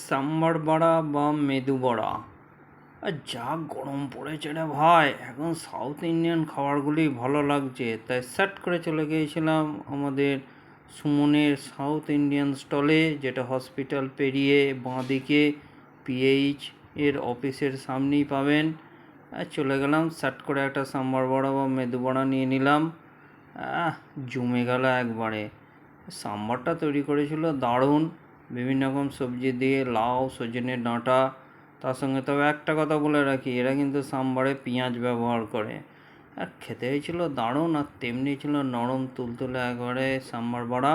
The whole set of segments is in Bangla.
সাম্বার বড়া বা মেদু বড়া যা গরম পড়েছে রে ভাই, এখন সাউথ ইন্ডিয়ান খাবারগুলি ভালো লাগছে, তাই সেট করে চলে গিয়েছিলাম আমাদের সুমনের সাউথ ইন্ডিয়ান স্টলে, যেটা হসপিটাল পেরিয়ে বাঁদিকে পিএইচ এর অফিসের সামনেই পাবেন। চলে গেলাম, সেট করে একটা সাম্বার বড়া বা মেদু বড়া নিয়ে নিলাম। জমে গেল একবারে। সাম্বারটা তৈরি করেছিল দারুণ, বিভিন্ন রকম সবজি দিয়ে, লাউ, সজনে ডাঁটা। তার সঙ্গে তবে একটা কথা বলে রাখি, এরা কিন্তু সাম্বারে পেঁয়াজ ব্যবহার করে। আর খেতে হয়েছিল দারুণ, আর তেমনি ছিল নরম তুলতুলে একবারে সাম্বার বড়া।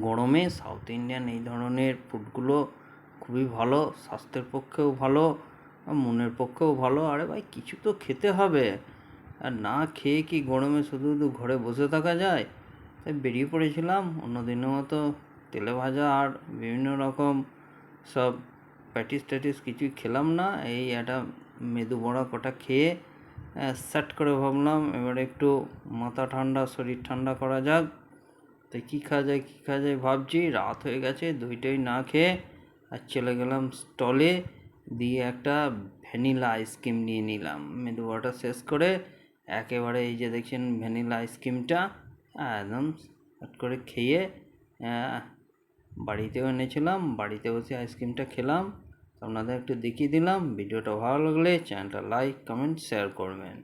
গরমে সাউথ ইন্ডিয়ান এই ধরনের ফুডগুলো খুবই ভালো, স্বাস্থ্যের পক্ষেও ভালো, মনের পক্ষেও ভালো। আরে ভাই, কিছু তো খেতে হবে, আর না খেয়ে কি গরমে শুধু শুধু ঘরে বসে থাকা যায়? তাই বেরিয়ে পড়েছিলাম। অন্য দিনের মতো তেলে ভাজা আর বিভিন্ন রকম সব প্যাটিস ট্যাটিস কিছুই খেলাম না। এই একটা মেদু বড়া কটা খেয়ে সেট করে ভাবলাম এবারে একটু মাথা ঠান্ডা, শরীর ঠান্ডা করা যাক। তাই কী খাওয়া যায় ভাবছি। রাত হয়ে গেছে, দইটাই না খেয়ে আর চলে গেলাম স্টলে, দিয়ে একটা ভ্যানিলা আইসক্রিম নিয়ে নিলাম। মেদু বড়াটা শেষ করে একেবারে এই যে দেখছেন ভ্যানিলা আইসক্রিমটা একদম সেট করে খেয়ে বাড়িতেও এনেছিলাম। বাড়িতে বসে আইসক্রিমটা খেলাম, আপনাদের একটু দেখিয়ে দিলাম। ভিডিওটা ভালো লাগলে চ্যানেলটা লাইক, কমেন্ট, শেয়ার করবেন।